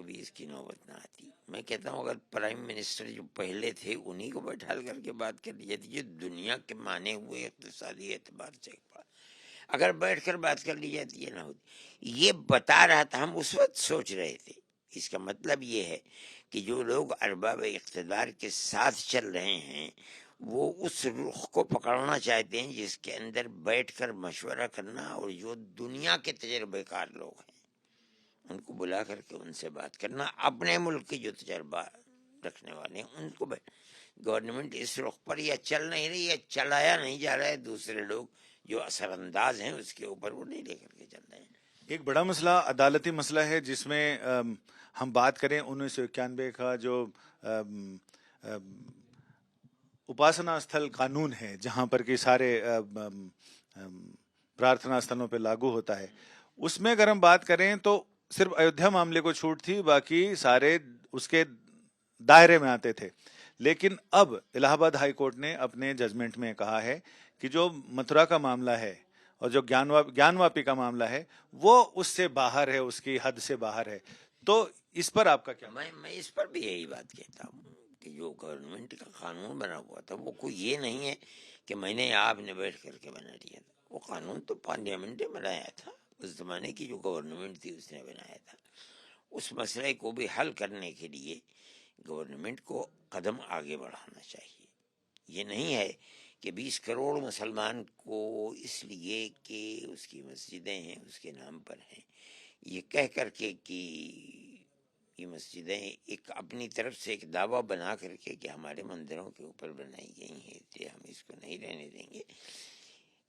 کبھی اس کی نوبت نہ آتی. میں کہتا ہوں اگر پرائم منسٹر جو پہلے تھے انہی کو بیٹھال کر کے بات کر لی جاتی جو دنیا کے مانے ہوئے اقتصادی اعتبار سے اگر بیٹھ کر بات کر لی جاتی ہے نہ ہوتی. یہ بتا رہا تھا، ہم اس وقت سوچ رہے تھے. اس کا مطلب یہ ہے کہ جو لوگ ارباب اقتدار کے ساتھ چل رہے ہیں وہ اس رخ کو پکڑنا چاہتے ہیں جس کے اندر بیٹھ کر مشورہ کرنا، اور جو دنیا کے تجربے کار لوگ ہیں ان کو بلا کر کے ان سے بات کرنا، اپنے ملک کے جو تجربہ رکھنے والے ہیں ان کو گورنمنٹ اس رخ پر یا چل نہیں رہی یا چلایا نہیں جا رہا ہے، دوسرے لوگ جو اثر انداز ہیں اس کے اوپر وہ نہیں لے کر کے چل رہے ہیں. ایک بڑا مسئلہ عدالتی مسئلہ ہے جس میں ہم بات کریں 1991 کا جو اپاسنا استھل قانون ہے جہاں پر کہ سارے پرارتھنا استھلوں پہ لاگو ہوتا ہے، اس میں اگر ہم بات کریں تو صرف ایودھیا معاملے کو چھوٹ تھی، باقی سارے اس کے دائرے میں آتے تھے. لیکن اب الہ آباد ہائی کورٹ نے اپنے ججمنٹ میں کہا ہے کہ جو متھرا کا معاملہ ہے اور جو گیان واپی کا معاملہ ہے وہ اس سے باہر ہے، اس کی حد سے باہر ہے. تو اس پر آپ کا کیا؟ میں اس پر بھی یہی بات کہتا ہوں کہ جو گورنمنٹ کا قانون بنا ہوا تھا وہ کوئی یہ نہیں ہے کہ میں نے آپ نے بیٹھ کر کے بنا دیا تھا. وہ قانون تو پارلیمنٹ نے بنایا تھا، اس زمانے کی جو گورنمنٹ تھی اس نے بنایا تھا. اس مسئلے کو بھی حل کرنے کے لیے گورنمنٹ کو قدم آگے بڑھانا چاہیے. یہ نہیں ہے کہ 20 کروڑ مسلمان کو اس لیے کہ اس کی مسجدیں ہیں اس کے نام پر ہیں یہ کہہ کر کے کہ یہ مسجدیں ایک اپنی طرف سے ایک دعویٰ بنا کر کے کہ ہمارے مندروں کے اوپر بنائی گئی ہیں اس لیے ہم اس کو نہیں رہنے دیں گے.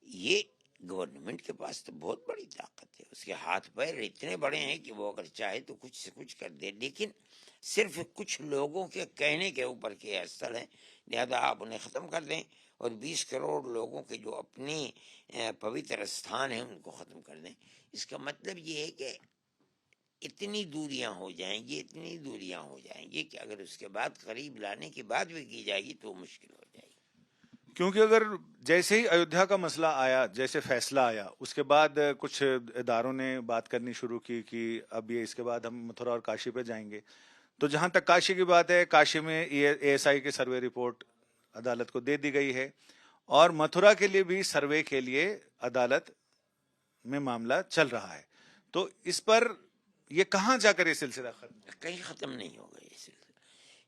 یہ گورنمنٹ کے پاس تو بہت بڑی طاقت ہے، اس کے ہاتھ پیر اتنے بڑے ہیں کہ وہ اگر چاہے تو کچھ سے کچھ کر دے، لیکن صرف کچھ لوگوں کے کہنے کے اوپر کے اثر ہے، لہذا آپ انہیں ختم کر دیں اور 20 کروڑ لوگوں کے جو اپنی پوتر استھان ہیں ان کو ختم کر دیں. اس کا مطلب یہ ہے کہ اتنی دوریاں ہو جائیں گی کہ اگر اس کے بعد قریب لانے کی بات بھی کی جائے گی تو مشکل ہو جائے گی. کیونکہ اگر جیسے ہی ایودھیا کا مسئلہ آیا، جیسے فیصلہ آیا، اس کے بعد کچھ اداروں نے بات کرنی شروع کی کہ اب یہ اس کے بعد ہم متھرا اور کاشی پہ جائیں گے. تو جہاں تک کاشی کی بات ہے، کاشی میں اے ایس آئی کی سروے رپورٹ عدالت کو دے دی گئی ہے اور متھرا کے لیے بھی سروے کے لیے عدالت میں معاملہ چل رہا ہے. تو اس پر یہ کہاں جا کر یہ سلسلہ ختم ہوگا؟ کہیں ختم نہیں ہوگا یہ سلسلہ.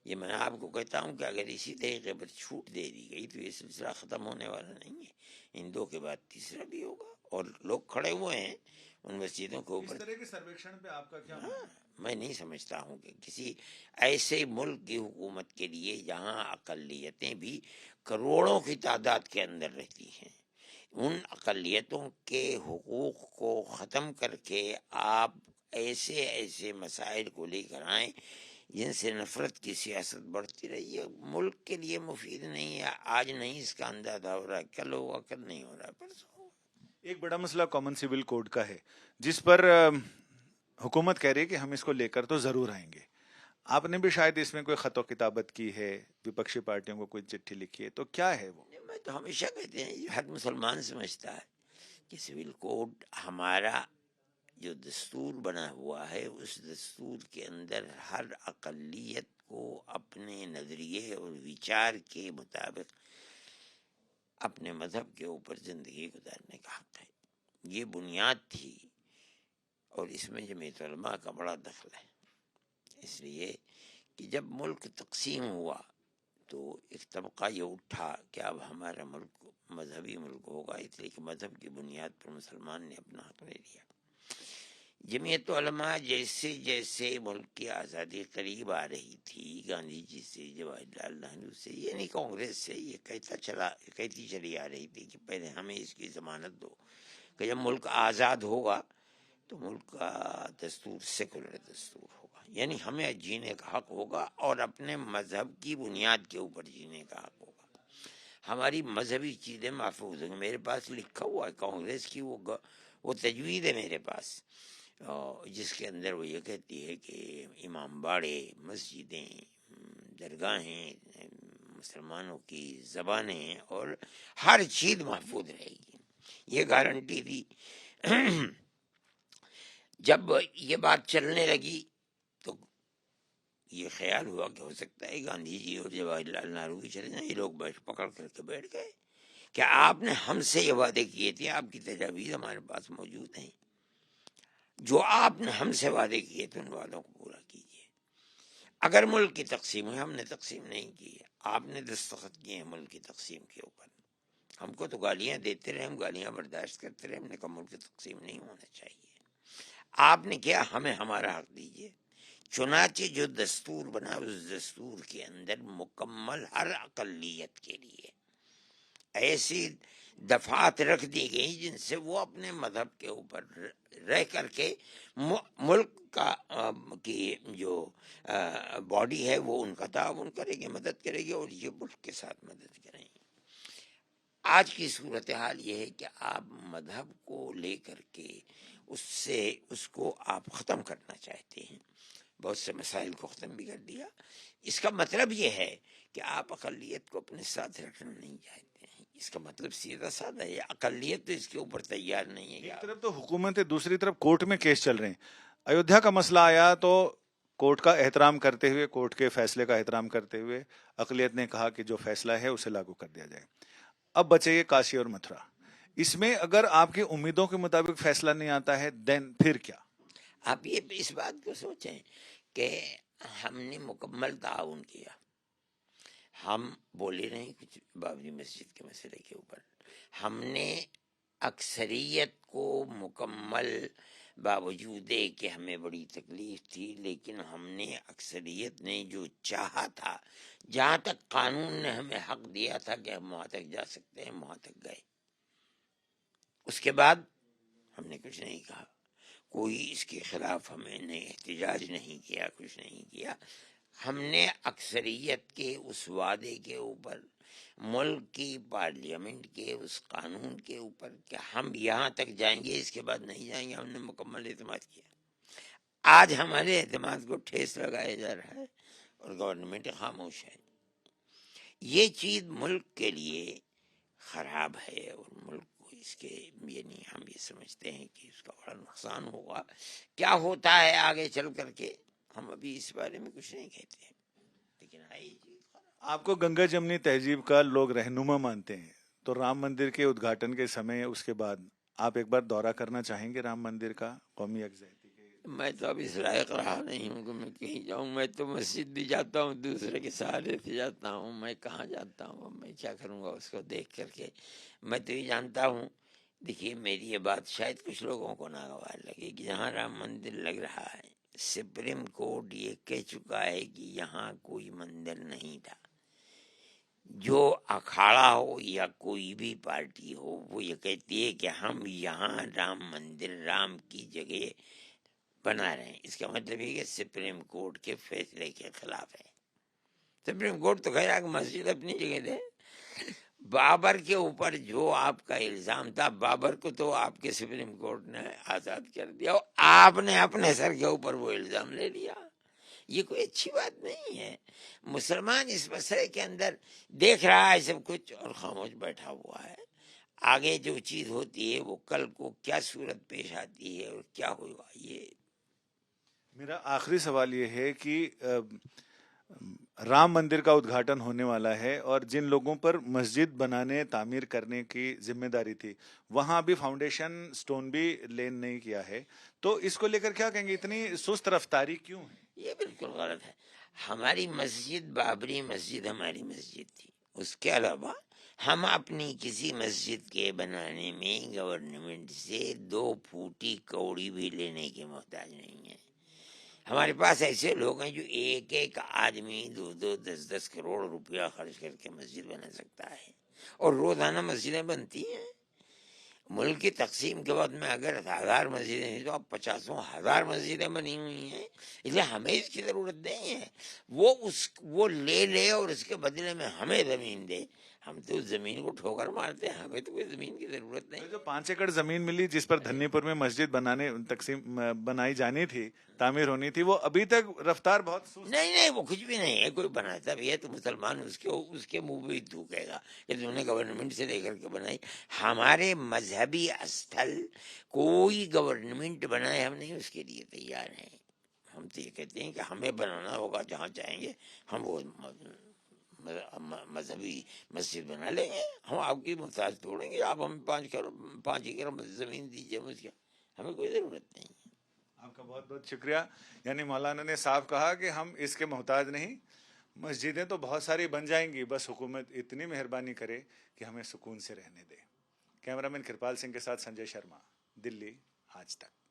یہ میں آپ کو کہتا ہوں کہ اگر اسی طریقے پر چھوٹ دے دی گئی تو یہ سلسلہ ختم ہونے والا نہیں ہے. ان دو کے بعد تیسرا بھی ہوگا اور لوگ کھڑے ہوئے ہیں ان مسجدوں کے اس اوپر. طرح کے سرویکشن پہ آپ کا کیا؟ میں نہیں سمجھتا ہوں کہ کسی ایسے ملک کی حکومت کے لیے جہاں اقلیتیں بھی کروڑوں کی تعداد کے اندر رہتی ہیں، ان اقلیتوں کے حقوق کو ختم کر کے آپ ایسے مسائل کو لے کر آئیں جن سے نفرت کی سیاست بڑھتی رہی ہے، ملک کے لیے مفید نہیں ہے. آج نہیں اس کا اندازہ ہو رہا ہے، کل ہوگا، کل نہیں ہو رہا ہے، پرسوں ہوگا. ایک بڑا مسئلہ کامن سول کوڈ کا ہے جس پر حکومت کہہ رہی ہے کہ ہم اس کو لے کر تو ضرور آئیں گے. آپ نے بھی شاید اس میں کوئی خط و کتابت کی ہے، وپکشی پارٹیوں کو کوئی چٹھی لکھی ہے، تو کیا ہے وہ؟ میں تو ہمیشہ کہتے ہیں ہر مسلمان سمجھتا ہے کہ سول کوڈ ہمارا جو دستور بنا ہوا ہے اس دستور کے اندر ہر اقلیت کو اپنے نظریے اور وچار کے مطابق اپنے مذہب کے اوپر زندگی گزارنے کا حق ہے. یہ بنیاد تھی اور اس میں جمعیت علماء کا بڑا دخل ہے. اس لیے کہ جب ملک تقسیم ہوا تو ایک طبقہ یہ اٹھا کہ اب ہمارا ملک مذہبی ملک ہوگا، اس لیے کہ مذہب کی بنیاد پر مسلمان نے اپنا حق لے لیا. جمعیت علماء جیسے جیسے ملک کی آزادی قریب آ رہی تھی، گاندھی جی سے، جواہر لال نہرو سے، یعنی کانگریس سے، یہ کہتی چلی آ رہی تھی کہ پہلے ہمیں اس کی ضمانت دو کہ جب ملک آزاد ہوگا تو ملک کا دستور سیکولر دستور ہوگا، یعنی ہمیں جینے کا حق ہوگا اور اپنے مذہب کی بنیاد کے اوپر جینے کا حق ہوگا. ہماری مذہبی چیزیں محفوظ ہوں گی. میرے پاس لکھا ہوا ہے کانگریس کی وہ تجوید ہے میرے پاس، جس کے اندر وہ یہ کہتی ہے کہ امام باڑے، مسجدیں، درگاہیں، مسلمانوں کی زبانیں اور ہر چیز محفوظ رہے گی. یہ گارنٹی دی. جب یہ بات چلنے لگی تو یہ خیال ہوا کہ ہو سکتا ہے گاندھی جی اور جواہر لال نہرو بھی چلے جائیں، یہ لوگ پکڑ کر کے بیٹھ گئے کہ آپ نے ہم سے یہ وعدے کیے تھے، آپ کی تجاویز ہمارے پاس موجود ہیں، جو آپ نے ہم سے وعدے کیے تھے ان وعدوں کو پورا کیجیے۔ اگر ملک کی تقسیم ہے، ہم نے تقسیم نہیں کی ہے، آپ نے دستخط کیے ہیں ملک کی تقسیم کے اوپر، ہم کو تو گالیاں دیتے رہے، ہم گالیاں برداشت کرتے رہے، ہم نے کہا ملک کی تقسیم نہیں ہونا چاہیے، آپ نے کیا ہمیں ہمارا حق دیجیے۔ چنانچہ جو دستور بنا اس دستور کے اندر مکمل ہر اقلیت کے لیے ایسی دفعات رکھ دی گئی جن سے وہ اپنے مذہب کے اوپر رہ کر کے ملک کا کی جو باڈی ہے وہ ان کا تعاون کرے گی، مدد کرے گی، اور یہ ملک کے ساتھ مدد کریں گے۔ آج کی صورتحال یہ ہے کہ آپ مذہب کو لے کر کے اس کو آپ ختم کرنا چاہتے ہیں، بہت سے مسائل کو ختم بھی کر دیا۔ اس کا مطلب یہ ہے کہ آپ اقلیت کو اپنے ساتھ رکھنا نہیں چاہتے ہیں، اس کا مطلب سیدھا سادہ ہے، اقلیت تو اس کے اوپر تیار نہیں ہے۔ ایک طرف تو حکومت ہے، دوسری طرف کورٹ میں کیس چل رہے ہیں۔ ایودھیا کا مسئلہ آیا تو کورٹ کا احترام کرتے ہوئے، کورٹ کے فیصلے کا احترام کرتے ہوئے اقلیت نے کہا کہ جو فیصلہ ہے اسے لاگو کر دیا جائے۔ اب بچے یہ کاشی اور متھرا، اس میں اگر آپ کی امیدوں کے مطابق فیصلہ نہیں آتا ہے دین پھر کیا؟ آپ یہ اس بات کو سوچیں کہ ہم نے مکمل تعاون کیا، ہم بولے نہیں کچھ بابری مسجد کے مسئلے کے اوپر، ہم نے اکثریت کو مکمل، باوجود کہ ہمیں بڑی تکلیف تھی، لیکن ہم نے اکثریت نے جو چاہا تھا، جہاں تک قانون نے ہمیں حق دیا تھا کہ ہم وہاں تک جا سکتے ہیں وہاں تک گئے۔ اس کے بعد ہم نے کچھ نہیں کہا، کوئی اس کے خلاف ہمیں نے احتجاج نہیں کیا، کچھ نہیں کیا۔ ہم نے اکثریت کے اس وعدے کے اوپر، ملک کی پارلیمنٹ کے اس قانون کے اوپر کہ ہم یہاں تک جائیں گے، اس کے بعد نہیں جائیں گے، ہم نے مکمل اعتماد کیا۔ آج ہمارے اعتماد کو ٹھیس لگایا جا رہا ہے اور گورنمنٹ خاموش ہے۔ یہ چیز ملک کے لیے خراب ہے، اور ملک کو اس کے یعنی ہم یہ سمجھتے ہیں کہ اس کا بڑا نقصان ہوگا۔ کیا ہوتا ہے آگے چل کر کے ہم ابھی اس بارے میں کچھ نہیں کہتے ہیں، لیکن ہے یہ چیز خراب۔ آپ کو گنگا جمنی تہذیب کا لوگ رہنما مانتے ہیں، تو رام مندر کے ادگھاٹن کے سمے اس کے بعد آپ ایک بار دورہ کرنا چاہیں گے رام مندر کا، قومی یکجہتی کے؟ میں تو اب اس لائق رہا نہیں ہوں کہ میں کہیں جاؤں، میں تو مسجد بھی جاتا ہوں دوسرے کے سہارے سے جاتا ہوں، میں کہاں جاتا ہوں، اب میں کیا کروں گا اس کو دیکھ کر کے۔ میں تو یہ جانتا ہوں، دیکھیے میری یہ بات شاید کچھ لوگوں کو ناگوار لگے کہ جہاں رام مندر لگ رہا ہے، سپریم کورٹ یہ کہہ چکا ہے کہ یہاں کوئی مندر نہیں تھا۔ جو اکھاڑا ہو یا کوئی بھی پارٹی ہو، وہ یہ کہتی ہے کہ ہم یہاں رام مندر، رام کی جگہ بنا رہے ہیں، اس کا مطلب یہ کہ سپریم کورٹ کے فیصلے کے خلاف ہے۔ سپریم کورٹ تو خیر آگے مسجد اپنی جگہ دے۔ بابر کے اوپر جو آپ کا الزام تھا، بابر کو تو آپ کے سپریم کورٹ نے آزاد کر دیا، اور آپ نے اپنے سر کے اوپر وہ الزام لے لیا۔ یہ کوئی اچھی بات نہیں ہے۔ مسلمان اس مسئلے کے اندر دیکھ رہا ہے سب کچھ اور خاموش بیٹھا ہوا ہے۔ آگے جو چیز ہوتی ہے وہ کل کو کیا صورت پیش آتی ہے اور کیا ہوگا، یہ میرا آخری سوال یہ ہے کہ رام مندر کا ادگھاٹن ہونے والا ہے، اور جن لوگوں پر مسجد بنانے، تعمیر کرنے کی ذمہ داری تھی، وہاں ابھی فاؤنڈیشن سٹون بھی لین نہیں کیا ہے، تو اس کو لے کر کیا کہیں گے؟ اتنی سست رفتاری کیوں ہے؟ یہ بالکل غلط ہے۔ ہماری مسجد، بابری مسجد ہماری مسجد تھی، اس کے علاوہ ہم اپنی کسی مسجد کے بنانے میں گورنمنٹ سے 2 پھوٹی کوڑی بھی لینے کے محتاج نہیں ہیں۔ ہمارے پاس ایسے لوگ ہیں جو ایک ایک آدمی 2 10 10 کروڑ روپیہ خرچ کر کے مسجد بنا سکتا ہے، اور روزانہ مسجدیں بنتی ہیں۔ ملک کی تقسیم کے بعد میں اگر 1000 مسجدیں ہیں تو اب 50,000 مسجدیں بنی ہوئی ہیں، اس لیے ہمیں اس کی ضرورت نہیں ہے۔ وہ لے لے اور اس کے بدلے میں ہمیں زمین دے، ہم تو اس زمین کو ٹھوکر مارتے ہیں، ہمیں تو کوئی زمین کی ضرورت نہیں۔ جو 5 ایکڑ زمین ملی جس پر دھنی پور میں مسجد بنائی جانی تھی، تعمیر ہونی تھی، وہ ابھی تک رفتار بہت سست۔ نہیں وہ کچھ بھی نہیں ہے، کوئی بناتا بھی ہے تو مسلمان اس کے منہ بھی تھوکے گا کہ تم نے گورنمنٹ سے لے کر کے بنائی۔ ہمارے مذہبی استھل کوئی گورنمنٹ بنائے، ہم نہیں اس کے لیے تیار ہیں۔ ہم تو یہ کہتے ہیں کہ ہمیں بنانا ہوگا جہاں چاہیں گے ہم وہ مذہبی مسجد بنا لیں گے. ہم آپ کی محتاج توڑیں گے. آپ ہمیں 5 ایکڑ زمین دیجیے مجھے, ہمیں کوئی ضرورت نہیں. آپ کا بہت بہت شکریہ. یعنی مولانا نے صاف کہا کہ ہم اس کے محتاج نہیں, مسجدیں تو بہت ساری بن جائیں گی, بس حکومت اتنی مہربانی کرے کہ ہمیں سکون سے رہنے دے. کیمرہ مین کرپال سنگھ کے ساتھ سنجے شرما, دلی آج تک.